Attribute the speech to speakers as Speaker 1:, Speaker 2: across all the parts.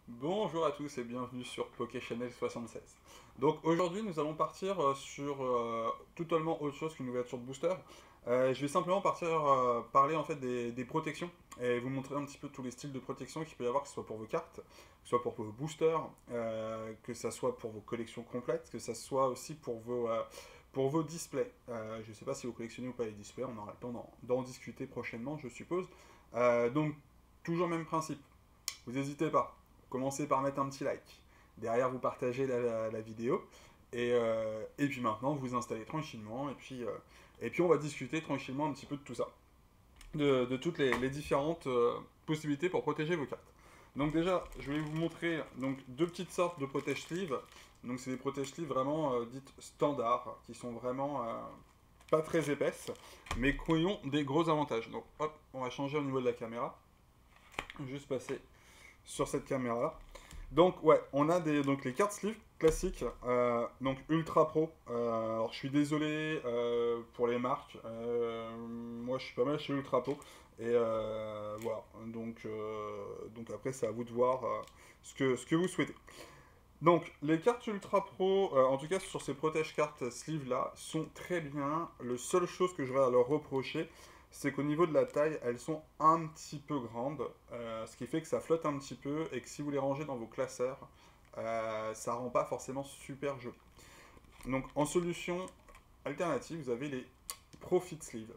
Speaker 1: Bonjour à tous et bienvenue sur PokéChannel 76. Donc aujourd'hui nous allons partir sur totalement autre chose qu'une ouverture de booster. Je vais simplement parler en fait des protections et vous montrer un petit peu tous les styles de protection qu'il peut y avoir, que ce soit pour vos cartes, que ce soit pour vos boosters, que ce soit pour vos collections complètes, que ce soit aussi pour vos displays. Je ne sais pas si vous collectionnez ou pas les displays, on aura le temps d'en discuter prochainement je suppose. Donc toujours même principe, vous n'hésitez pas. Commencez par mettre un petit like. Derrière, vous partagez la vidéo. Et puis maintenant, vous vous installez tranquillement. Et puis, on va discuter tranquillement un petit peu de tout ça. De toutes les différentes possibilités pour protéger vos cartes. Donc déjà, je vais vous montrer donc, deux petites sortes de protège-sleeves. Donc c'est des protège-sleeves vraiment dites standards, qui sont vraiment pas très épaisses, mais qui ont des gros avantages. Donc hop, on va changer au niveau de la caméra. Juste passer sur cette caméra là. Donc ouais, on a donc les cartes sleeve classiques, donc Ultra Pro. Alors je suis désolé pour les marques, moi je suis pas mal chez Ultra Pro. Et voilà, donc après c'est à vous de voir ce que vous souhaitez. Donc les cartes Ultra Pro, en tout cas sur ces protège cartes sleeve là, sont très bien. La seule chose que je vais leur reprocher, c'est qu'au niveau de la taille, elles sont un petit peu grandes, ce qui fait que ça flotte un petit peu et que si vous les rangez dans vos classeurs, ça rend pas forcément super joli. Donc en solution alternative, vous avez les Profit Sleeve,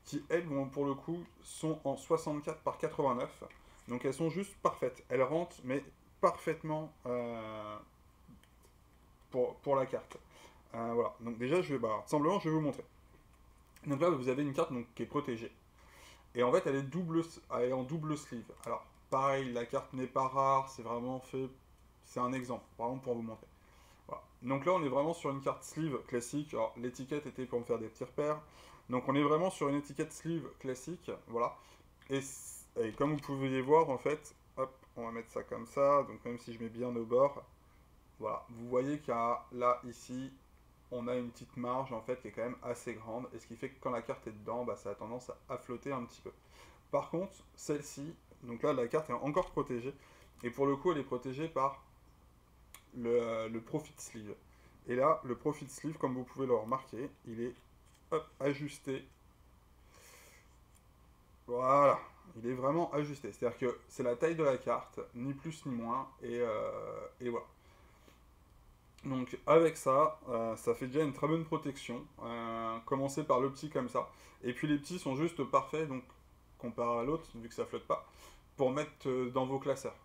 Speaker 1: qui elles, bon, pour le coup, sont en 64 par 89. Donc elles sont juste parfaites. Elles rentrent, mais parfaitement pour la carte. Voilà, donc déjà, simplement, je vais vous montrer. Donc là, vous avez une carte donc, qui est protégée. Et en fait, elle est en double sleeve. Alors, pareil, la carte n'est pas rare, c'est vraiment fait. C'est un exemple, par exemple, pour vous montrer. Voilà. Donc là, on est vraiment sur une carte sleeve classique. Alors, l'étiquette était pour me faire des petits repères. Donc, on est vraiment sur une étiquette sleeve classique. Voilà. Et comme vous pouvez voir, en fait, hop, on va mettre ça comme ça. Donc, même si je mets bien au bord, voilà. Vous voyez qu'il y a là, ici, on a une petite marge en fait qui est quand même assez grande, et ce qui fait que quand la carte est dedans, ça a tendance à flotter un petit peu. Par contre, celle-ci, donc là la carte est encore protégée, et pour le coup elle est protégée par le Profit Sleeve. Et là, le Profit Sleeve, comme vous pouvez le remarquer, il est hop, ajusté. Voilà, il est vraiment ajusté. C'est-à-dire que c'est la taille de la carte, ni plus ni moins, et voilà. Donc avec ça, ça fait déjà une très bonne protection. Commencer par le petit comme ça. Et puis les petits sont juste parfaits, donc comparé à l'autre, vu que ça flotte pas, pour mettre dans vos classeurs.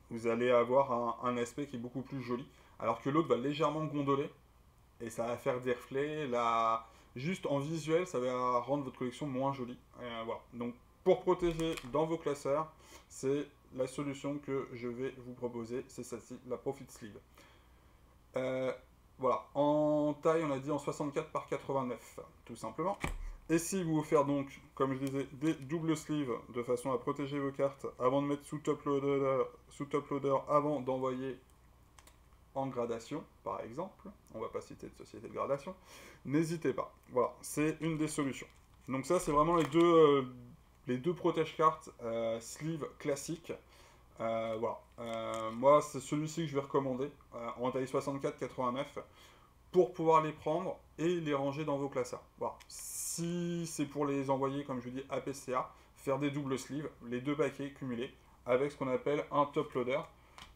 Speaker 1: Vous allez avoir un aspect qui est beaucoup plus joli. Alors que l'autre va légèrement gondoler, et ça va faire des reflets. Juste en visuel, ça va rendre votre collection moins jolie. Voilà. Donc pour protéger dans vos classeurs, c'est la solution que je vais vous proposer. C'est celle-ci, la Profit Sleeve. Euh, voilà, en taille, on a dit en 64 par 89, tout simplement. Et si vous faire donc, comme je disais, des doubles sleeves de façon à protéger vos cartes avant de mettre sous top loader avant d'envoyer en gradation, par exemple, on va pas citer de société de gradation, n'hésitez pas. Voilà, c'est une des solutions. Donc ça, c'est vraiment les deux protège-cartes sleeve classiques. Voilà. Moi, c'est celui-ci que je vais recommander, en taille 64-89, pour pouvoir les prendre et les ranger dans vos classeurs. Voilà. Si c'est pour les envoyer, comme je vous dis, à PCA, faire des doubles sleeves, les deux paquets cumulés, avec ce qu'on appelle un top loader.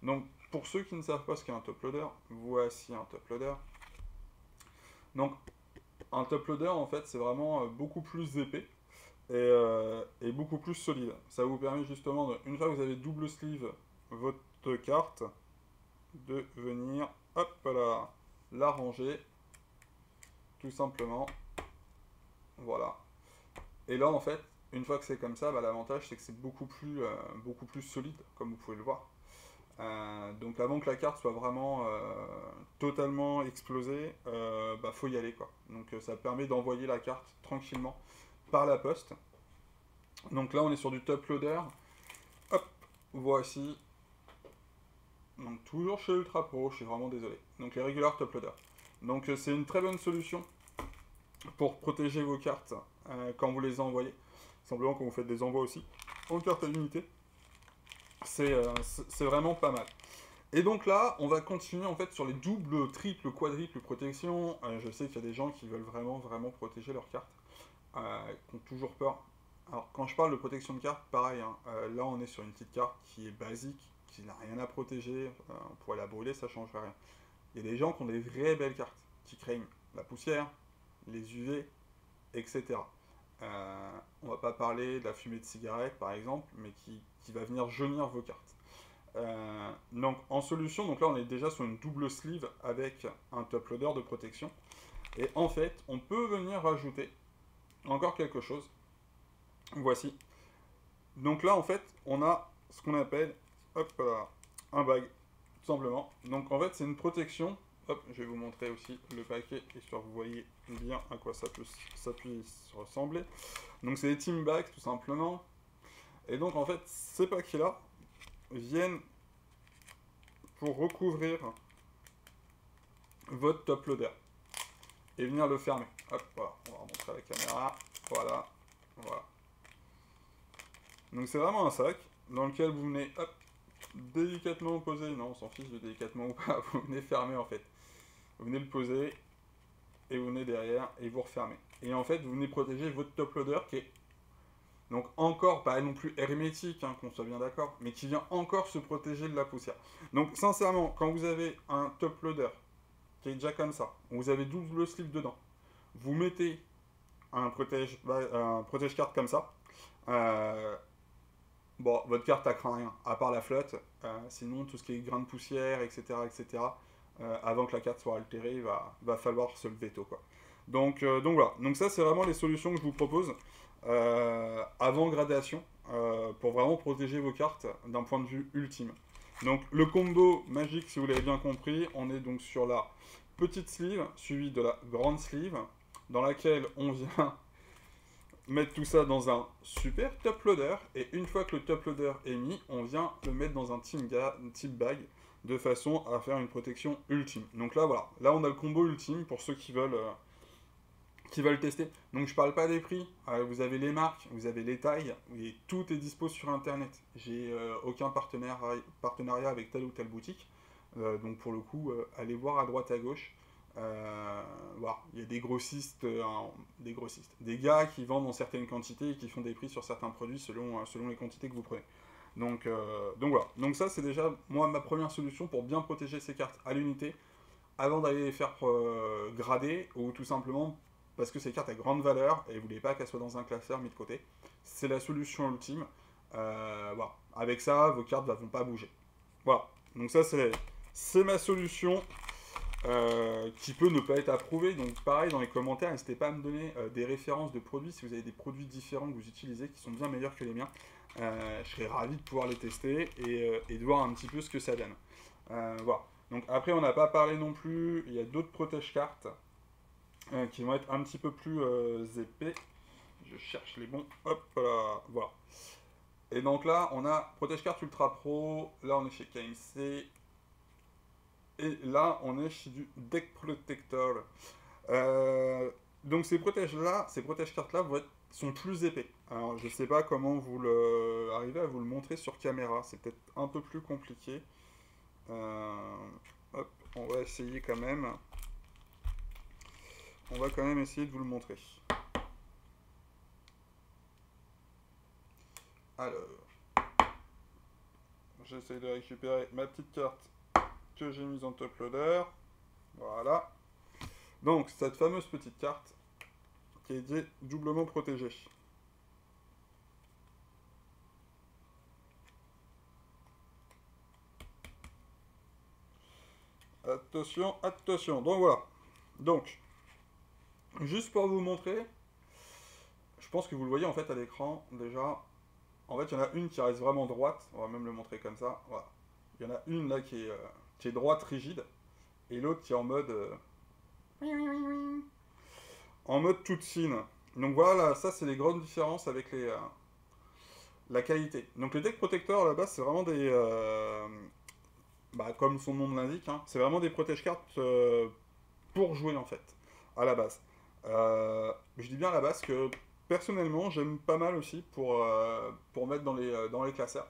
Speaker 1: Donc, pour ceux qui ne savent pas ce qu'est un top loader, voici un top loader. Donc, un top loader, en fait, c'est vraiment beaucoup plus épais et beaucoup plus solide. Ça vous permet justement, une fois que vous avez double sleeve votre carte, de venir, hop là, la ranger, tout simplement. Voilà. Et là, en fait, une fois que c'est comme ça, l'avantage c'est que c'est beaucoup plus solide, comme vous pouvez le voir. Donc avant que la carte soit vraiment totalement explosée, faut y aller quoi. Donc ça permet d'envoyer la carte tranquillement par la poste. Donc là on est sur du top loader. Hop, voici. Donc toujours chez Ultra Pro, je suis vraiment désolé. Donc les regular top loader. Donc c'est une très bonne solution pour protéger vos cartes quand vous les envoyez. Simplement quand vous faites des envois aussi en carte à l'unité. c'est vraiment pas mal. Et donc là, on va continuer en fait sur les doubles, triples, quadruples protections. Je sais qu'il y a des gens qui veulent vraiment, vraiment protéger leurs cartes, qui ont toujours peur. Alors, quand je parle de protection de carte, pareil, hein, là on est sur une petite carte qui est basique, qui n'a rien à protéger, on pourrait la brûler, ça ne changerait rien. Il y a des gens qui ont des vraies belles cartes, qui craignent la poussière, les UV, etc. On va pas parler de la fumée de cigarette par exemple, mais qui va venir jaunir vos cartes. Donc en solution, donc là on est déjà sur une double sleeve avec un top loader de protection. Et en fait, on peut venir rajouter encore quelque chose. Voici. Donc là en fait, on a ce qu'on appelle hop là, un bag, tout simplement. Donc en fait, c'est une protection. Hop, je vais vous montrer aussi le paquet, histoire que vous voyez bien à quoi ça puisse ressembler. Donc c'est des team bags, tout simplement. Et donc en fait, ces paquets-là viennent pour recouvrir votre top loader et venir le fermer. Hop, voilà, on va remontrer à la caméra. Voilà, voilà. Donc c'est vraiment un sac dans lequel vous venez, hop, délicatement poser. Non, on s'en fiche de délicatement ou pas. Vous venez fermer en fait. Vous venez le poser et vous venez derrière et vous refermez. Et en fait, vous venez protéger votre top loader qui est donc encore pas non plus hermétique, hein, qu'on soit bien d'accord, mais qui vient encore se protéger de la poussière. Donc sincèrement, quand vous avez un top loader qui est déjà comme ça, vous avez double slip dedans, vous mettez un protège-carte comme ça, bon, votre carte, elle craint rien, à part la flotte, sinon tout ce qui est grain de poussière, etc., avant que la carte soit altérée, il va falloir se le veto, quoi. Donc voilà, donc ça c'est vraiment les solutions que je vous propose avant gradation pour vraiment protéger vos cartes d'un point de vue ultime. Donc le combo magique, si vous l'avez bien compris, on est donc sur la petite sleeve suivie de la grande sleeve dans laquelle on vient mettre tout ça dans un super top loader et une fois que le top loader est mis, on vient le mettre dans un type bag de façon à faire une protection ultime. Donc là voilà, là on a le combo ultime pour ceux qui veulent tester. Donc je parle pas des prix, vous avez les marques, vous avez les tailles, et tout est dispo sur internet. J'ai aucun partenariat avec telle ou telle boutique, donc pour le coup, allez voir à droite à gauche. Voilà, il y a des grossistes, des gars qui vendent en certaines quantités et qui font des prix sur certains produits selon les quantités que vous prenez. Donc voilà, donc ça c'est déjà moi ma première solution pour bien protéger ces cartes à l'unité avant d'aller les faire grader ou tout simplement parce que ces cartes à grande valeur et vous voulez pas qu'elles soient dans un classeur mis de côté. C'est la solution ultime. Voilà. Avec ça, vos cartes ne vont pas bouger. Voilà. Donc ça, c'est ma solution qui peut ne pas être approuvée. Donc pareil, dans les commentaires, n'hésitez pas à me donner des références de produits si vous avez des produits différents que vous utilisez qui sont bien meilleurs que les miens. Je serais ravi de pouvoir les tester et de voir un petit peu ce que ça donne. Voilà. Donc après, on n'a pas parlé non plus, il y a d'autres protège-cartes qui vont être un petit peu plus épais. Je cherche les bons. Hop là, voilà. Et donc là, on a protège-carte Ultra Pro. Là, on est chez KMC. Et là, on est chez du Deck Protector. Donc ces protège-cartes-là sont plus épais. Alors, je sais pas comment arrivez à vous le montrer sur caméra. C'est peut-être un peu plus compliqué. Hop, on va essayer quand même. On va quand même essayer de vous le montrer. Alors, j'essaie de récupérer ma petite carte que j'ai mise en top loader. Voilà. Donc, cette fameuse petite carte qui est dit doublement protégée. Attention, attention. Donc voilà. Donc, juste pour vous montrer, je pense que vous le voyez en fait à l'écran déjà. En fait, il y en a une qui reste vraiment droite. On va même le montrer comme ça. Voilà. Il y en a une là qui est droite, rigide. Et l'autre qui est en mode toute fine. Donc voilà, ça c'est les grandes différences avec la qualité. Donc les deck protecteurs à la base, c'est vraiment des... comme son nom l'indique, hein, c'est vraiment des protège-cartes pour jouer en fait, à la base. Je dis bien à la base que personnellement, j'aime pas mal aussi pour mettre dans les classeurs.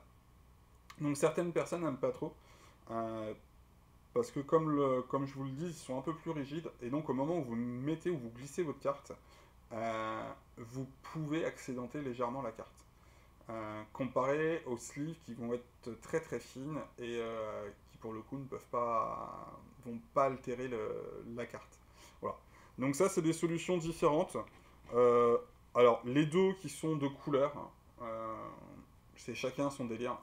Speaker 1: Donc certaines personnes n'aiment pas trop, euh, parce que comme je vous le dis, ils sont un peu plus rigides, et donc au moment où vous mettez ou vous glissez votre carte, vous pouvez accidenter légèrement la carte. Comparé aux sleeves qui vont être très très fines et qui pour le coup ne peuvent pas, vont pas altérer la carte. Voilà. Donc ça c'est des solutions différentes. Euh, alors les dos qui sont de couleur, c'est chacun son délire.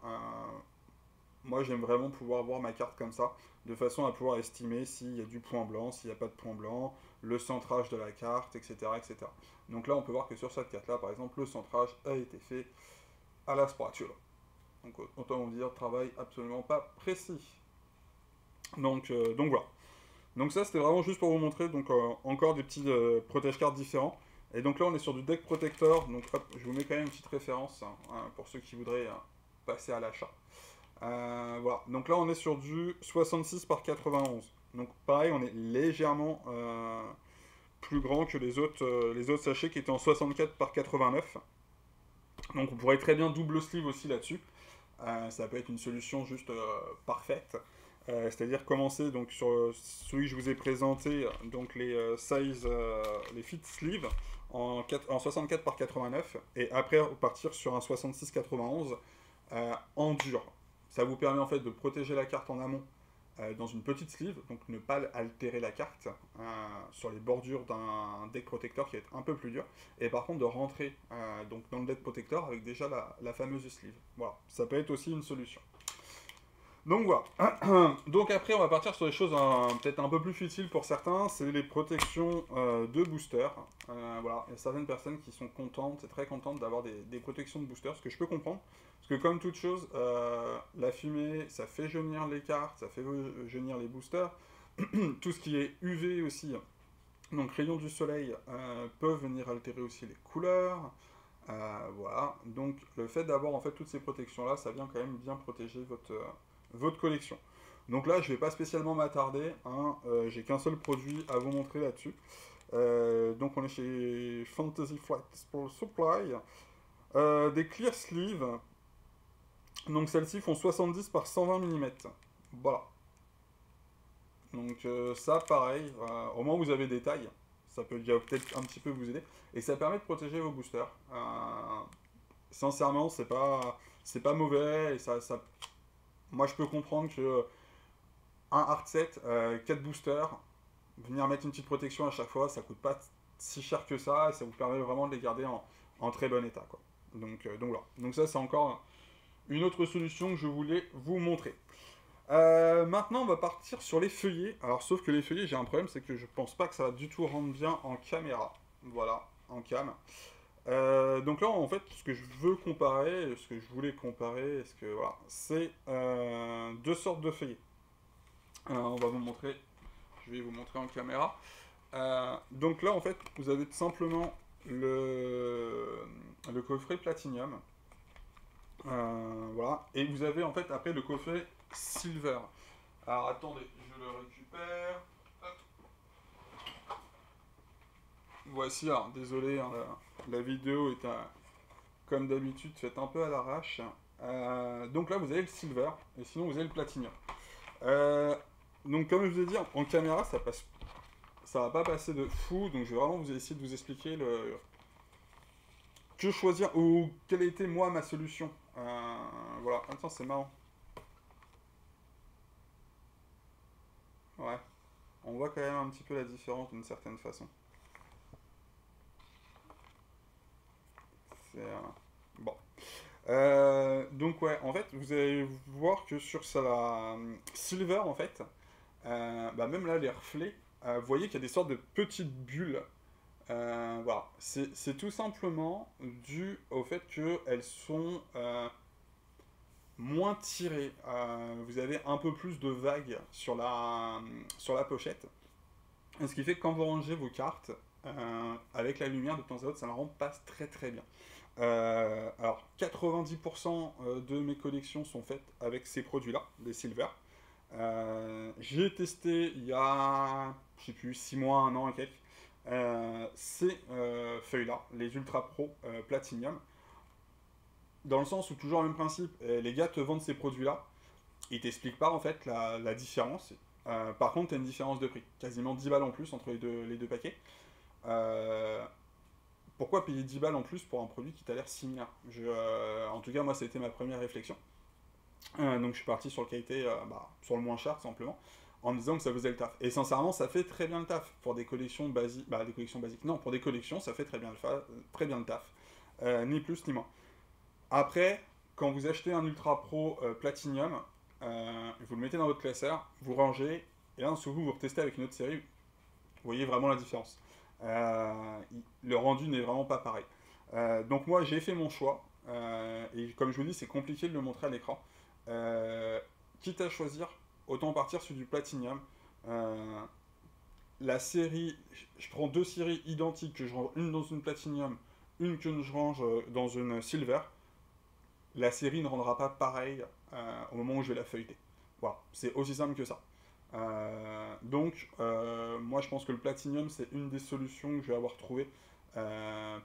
Speaker 1: Moi j'aime vraiment pouvoir voir ma carte comme ça, de façon à pouvoir estimer s'il y a du point blanc, s'il n'y a pas de point blanc, le centrage de la carte, etc., etc. Donc là on peut voir que sur cette carte là par exemple le centrage a été fait à la spatula. Donc autant vous dire, travail absolument pas précis. Donc voilà. Donc ça c'était vraiment juste pour vous montrer donc encore des petits protège-cartes différents. Et donc là on est sur du deck protector, donc hop, je vous mets quand même une petite référence pour ceux qui voudraient passer à l'achat. Voilà, donc là on est sur du 66 par 91. Donc pareil, on est légèrement plus grand que les autres sachets qui étaient en 64 par 89. Donc on pourrait très bien double sleeve aussi là-dessus. Ça peut être une solution juste parfaite. C'est-à-dire commencer donc sur celui que je vous ai présenté, donc les size, les fit sleeve en 64 par 89 et après partir sur un 66-91 en dur. Ça vous permet en fait de protéger la carte en amont dans une petite sleeve, donc ne pas altérer la carte sur les bordures d'un deck protecteur qui va être un peu plus dur, et par contre de rentrer donc dans le deck protecteur avec déjà la fameuse sleeve. Voilà, ça peut être aussi une solution. Donc voilà. Donc après, on va partir sur des choses peut-être un peu plus futiles pour certains. C'est les protections de booster. Voilà, il y a certaines personnes qui sont contentes, très contentes d'avoir des protections de booster, ce que je peux comprendre. Parce que comme toute chose, la fumée, ça fait jaunir les cartes, ça fait jaunir les boosters. Tout ce qui est UV aussi, donc rayons du soleil, peuvent venir altérer aussi les couleurs. Voilà, donc le fait d'avoir en fait toutes ces protections là, ça vient quand même bien protéger votre collection. Donc là, je ne vais pas spécialement m'attarder, hein, j'ai qu'un seul produit à vous montrer là-dessus. Donc on est chez Fantasy Flight Supply. Des clear sleeves, donc celles-ci font 70 par 120 mm. Voilà. Donc ça, pareil, au moins vous avez des tailles, ça peut déjà peut-être un petit peu vous aider. Et ça permet de protéger vos boosters. Sincèrement, c'est pas mauvais, et moi je peux comprendre que un hard set, 4 boosters, venir mettre une petite protection à chaque fois, ça coûte pas si cher que ça, et ça vous permet vraiment de les garder en très bon état, quoi. Donc voilà. Donc ça, c'est encore une autre solution que je voulais vous montrer. Maintenant, on va partir sur les feuillets. Alors, sauf que les feuillets, j'ai un problème, c'est que je pense pas que ça va du tout rendre bien en caméra. Voilà, en cam. Donc là, en fait, ce que je veux comparer, ce que je voulais comparer, voilà, c'est deux sortes de feuillets. On va vous montrer, je vais vous montrer en caméra. Donc là, en fait, vous avez tout simplement le coffret Platinum. Voilà. Et vous avez en fait après le coffret Silver. Alors attendez, je le récupère. Hop. Voici, alors désolé, hein, la vidéo est comme d'habitude faite un peu à l'arrache. Donc là vous avez le Silver, et sinon vous avez le Platinum. Donc comme je vous ai dit, en caméra ça va pas passer de fou, donc je vais vraiment vous essayer de vous expliquer que choisir ou quelle était moi ma solution. Voilà, attends, c'est marrant. Ouais, on voit quand même un petit peu la différence d'une certaine façon. C'est bon. Donc ouais, en fait, vous allez voir que sur la Silver, en fait, bah même là, les reflets, vous voyez qu'il y a des sortes de petites bulles. Voilà, c'est tout simplement dû au fait qu'elles sont moins tirées. Vous avez un peu plus de vagues sur la pochette. Ce qui fait que quand vous rangez vos cartes, avec la lumière de temps à autre, ça ne rend pas très très bien. Alors, 90% de mes collections sont faites avec ces produits-là, des Silver. J'ai testé il y a, je sais plus, 6 mois, 1 an et quelques, ces feuilles-là, les Ultra Pro Platinum. dans le sens où, toujours le même principe, les gars te vendent ces produits-là, ils t'expliquent pas en fait la différence. Par contre, tu as une différence de prix, quasiment 10 balles en plus entre les deux paquets. Euh, Pourquoi payer 10 balles en plus pour un produit qui t'a l'air similaire? En tout cas, moi, ça a été ma première réflexion. Donc je suis parti sur le qualité, sur le moins cher tout simplement, en me disant que ça faisait le taf. Et sincèrement, ça fait très bien le taf. Pour des collections basiques, des collections basiques, non, pour des collections, ça fait très bien le taf. Ni plus ni moins. Après, quand vous achetez un Ultra Pro Platinum, vous le mettez dans votre classeur, vous rangez, et là, en dessous, vous retestez avec une autre série, vous voyez vraiment la différence. Le rendu n'est vraiment pas pareil. Donc moi, j'ai fait mon choix, et comme je vous dis, c'est compliqué de le montrer à l'écran. Euh, Quitte à choisir, autant partir sur du Platinum. Euh, la série, je prends deux séries identiques, que je range une dans une Platinum, une que je range dans une Silver. La série ne rendra pas pareil au moment où je vais la feuilleter. Voilà, c'est aussi simple que ça. Moi je pense que le Platinum c'est une des solutions que je vais avoir trouvées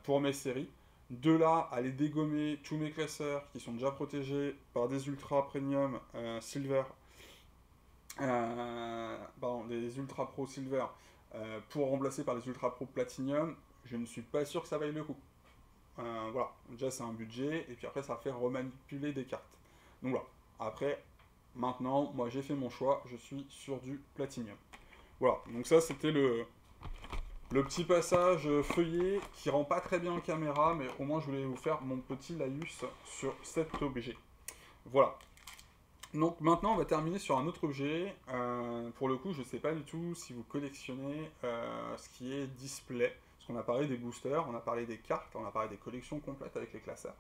Speaker 1: pour mes séries. De là à les dégommer tous mes classeurs qui sont déjà protégés par des Ultra Premium Silver, des Ultra Pro Silver, pour remplacer par les Ultra Pro Platinum, je ne suis pas sûr que ça vaille le coup. Voilà, déjà c'est un budget, et puis après ça fait remanipuler des cartes. Donc voilà, après, maintenant, moi j'ai fait mon choix, je suis sur du Platinum. Voilà, donc ça c'était le petit passage feuillé qui rend pas très bien en caméra, mais au moins je voulais vous faire mon petit laïus sur cet objet. Voilà. Donc maintenant on va terminer sur un autre objet. Pour le coup, je sais pas du tout si vous collectionnez ce qui est display. Parce qu'on a parlé des boosters, on a parlé des cartes, on a parlé des collections complètes avec les classeurs.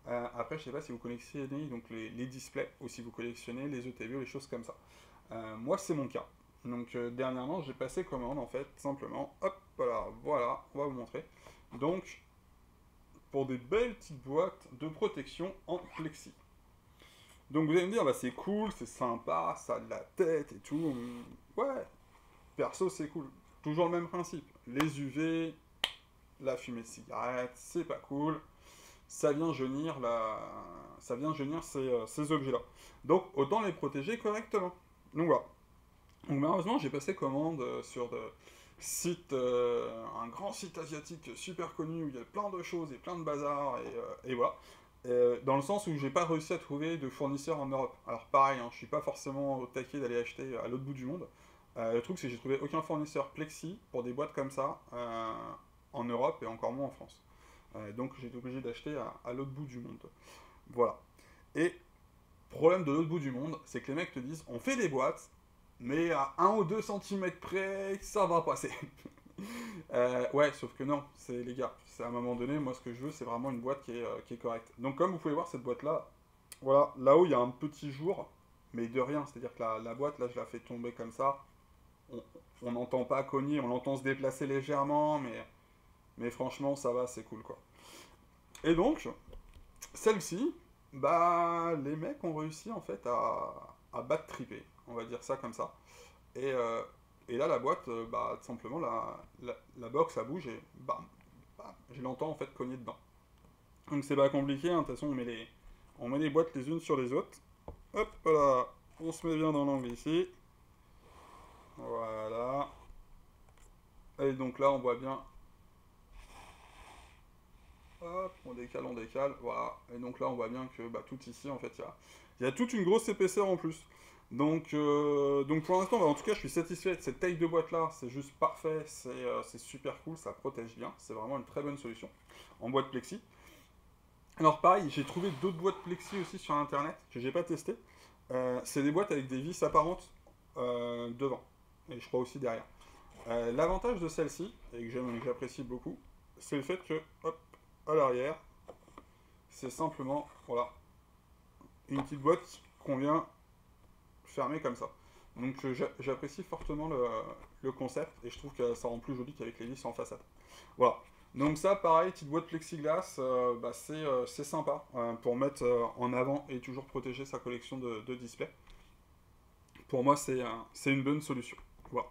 Speaker 1: Après, je sais pas si vous collectionnez donc les displays ou si vous collectionnez les ETB ou les choses comme ça. Moi, c'est mon cas. Donc dernièrement, j'ai passé commande en fait, simplement. Hop, voilà, on va vous montrer. Donc, pour des belles petites boîtes de protection en plexi. Donc vous allez me dire, bah c'est cool, c'est sympa, ça a de la tête et tout. Ouais, perso c'est cool. Toujours le même principe. Les UV, la fumée de cigarette, c'est pas cool. Ça vient jaunir, ces objets-là. Donc autant les protéger correctement. Donc voilà. Donc malheureusement j'ai passé commande sur un grand site asiatique super connu où il y a plein de choses et plein de bazar et voilà. Dans le sens où j'ai pas réussi à trouver de fournisseur en Europe. Alors pareil, hein, je suis pas forcément au taquet d'aller acheter à l'autre bout du monde. Le truc c'est que j'ai trouvé aucun fournisseur Plexi pour des boîtes comme ça en Europe et encore moins en France. Donc j'ai été obligé d'acheter à l'autre bout du monde. Voilà. Et problème de l'autre bout du monde, c'est que les mecs te disent on fait des boîtes, mais à 1 ou 2 cm près, ça va passer. Ouais, sauf que non, c'est les gars. C'est à un moment donné, moi ce que je veux, c'est vraiment une boîte qui est correcte. Donc comme vous pouvez voir, cette boîte-là, voilà, là-haut il y a un petit jour, mais de rien. C'est-à-dire que la boîte, là, je la fais tomber comme ça. On n'entend pas cogner, on l'entend se déplacer légèrement, mais franchement, ça va, c'est cool, quoi. Et donc, celle-ci, bah, les mecs ont réussi, en fait, à battre triper, on va dire ça comme ça. Et, euh, et là, la boîte, tout simplement, la box, ça bouge et bam, bam, je l'entends, en fait, cogner dedans. Donc c'est pas compliqué, hein, de toute façon, on met les boîtes les unes sur les autres. Hop, voilà, on se met bien dans l'angle ici. Voilà. Et donc là, on voit bien. Hop, on décale, voilà. Et donc là, on voit bien que tout ici, en fait, il y a toute une grosse épaisseur en plus. Donc pour l'instant, en tout cas, je suis satisfait de cette taille de boîte là. C'est juste parfait, c'est super cool, ça protège bien. C'est vraiment une très bonne solution en boîte plexi. Alors pareil, j'ai trouvé d'autres boîtes plexi aussi sur internet que j'ai pas testé. C'est des boîtes avec des vis apparentes devant et je crois aussi derrière. L'avantage de celle-ci, et que j'apprécie beaucoup, c'est le fait que, hop, à l'arrière, c'est simplement, voilà, une petite boîte qu'on vient fermer comme ça. Donc j'apprécie fortement le concept et je trouve que ça rend plus joli qu'avec les vis en façade. Voilà. Donc ça, pareil, petite boîte plexiglas, c'est sympa pour mettre en avant et toujours protéger sa collection de displays. Pour moi, c'est une bonne solution. Voilà.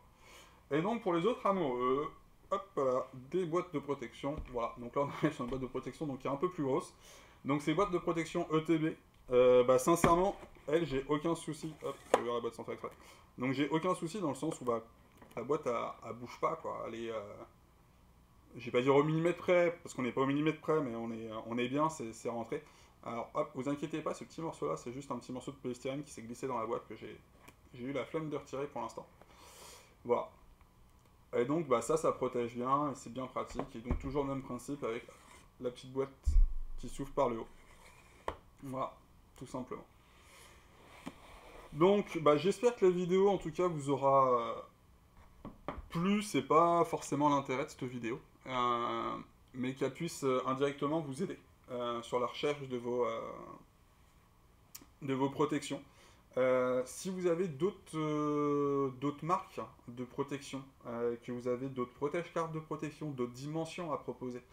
Speaker 1: Et donc pour les autres amoureux, hop, voilà, des boîtes de protection. Voilà, donc là on est sur une boîte de protection donc qui est un peu plus grosse. Donc ces boîtes de protection ETB, bah, sincèrement, elles, j'ai aucun souci. Hop, j'ai ouvert la boîte sans faire exprès. Donc j'ai aucun souci dans le sens où bah, la boîte, elle bouge pas, quoi. Elle est, je vais pas dire au millimètre près, parce qu'on n'est pas au millimètre près, mais on est bien, c'est rentré. Alors hop, vous inquiétez pas, ce petit morceau-là, c'est juste un petit morceau de polystyrène qui s'est glissé dans la boîte que j'ai eu la flemme de retirer pour l'instant. Voilà. Et donc bah, ça protège bien, et c'est bien pratique. Et donc toujours le même principe avec la petite boîte qui s'ouvre par le haut. Voilà, tout simplement. Donc bah, j'espère que la vidéo en tout cas vous aura plu, c'est pas forcément l'intérêt de cette vidéo, mais qu'elle puisse indirectement vous aider sur la recherche de vos protections. Si vous avez d'autres marques de protection, que vous avez d'autres protège-cartes de protection, d'autres dimensions à proposer,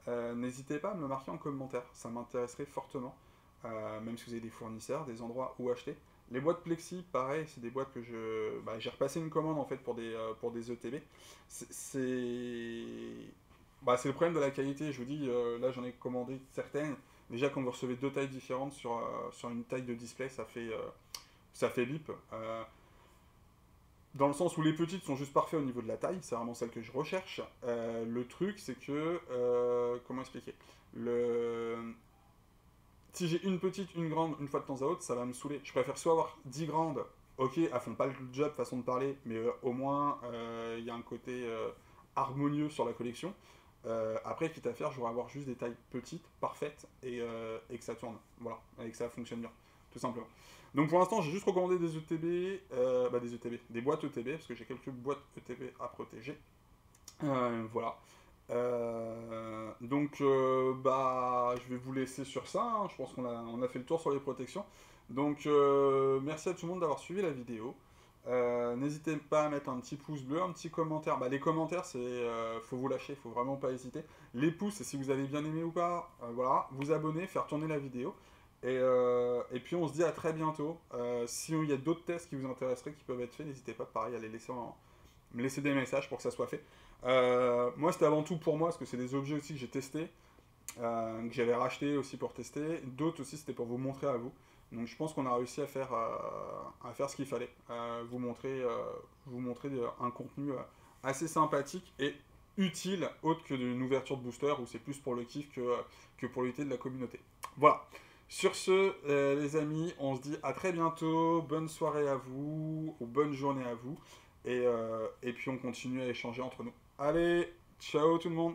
Speaker 1: n'hésitez pas à me le marquer en commentaire, ça m'intéresserait fortement, même si vous avez des fournisseurs, des endroits où acheter. Les boîtes Plexi, pareil, c'est des boîtes que j'ai repassé une commande en fait pour des ETB. C'est le problème de la qualité, je vous dis, là j'en ai commandé certaines. Déjà quand vous recevez deux tailles différentes sur une taille de display, ça fait bip. Dans le sens où les petites sont juste parfaites au niveau de la taille, c'est vraiment celle que je recherche. Le truc, c'est que... comment expliquer Si j'ai une petite, une grande, une fois de temps à autre, ça va me saouler. Je préfère soit avoir 10 grandes, ok, elles font pas le job, façon de parler, mais au moins, il y a un côté harmonieux sur la collection. Après, quitte à faire, je voudrais avoir juste des tailles petites, parfaites, et que ça tourne. Voilà, et que ça fonctionne bien, tout simplement. Donc pour l'instant, j'ai juste recommandé des ETB, des boîtes ETB, parce que j'ai quelques boîtes ETB à protéger. Voilà. Donc, je vais vous laisser sur ça, hein. Je pense qu'on a fait le tour sur les protections. Donc, merci à tout le monde d'avoir suivi la vidéo. N'hésitez pas à mettre un petit pouce bleu, un petit commentaire. Bah, les commentaires, faut vous lâcher, faut vraiment pas hésiter. Les pouces, c'est si vous avez bien aimé ou pas. Voilà, vous abonner, faire tourner la vidéo. Et puis on se dit à très bientôt. Si il y a d'autres tests qui vous intéresseraient, qui peuvent être faits, n'hésitez pas pareil à me laisser des messages pour que ça soit fait. Moi c'était avant tout pour moi, parce que c'est des objets aussi que j'ai testés, que j'avais racheté aussi pour tester. D'autres aussi c'était pour vous montrer à vous. Donc je pense qu'on a réussi à faire ce qu'il fallait. Vous montrer un contenu assez sympathique et utile, autre que d'une ouverture de booster où c'est plus pour le kiff que pour l'utilité de la communauté. Voilà. Sur ce, les amis, on se dit à très bientôt. Bonne soirée à vous, ou bonne journée à vous. Et puis on continue à échanger entre nous. Allez, ciao tout le monde!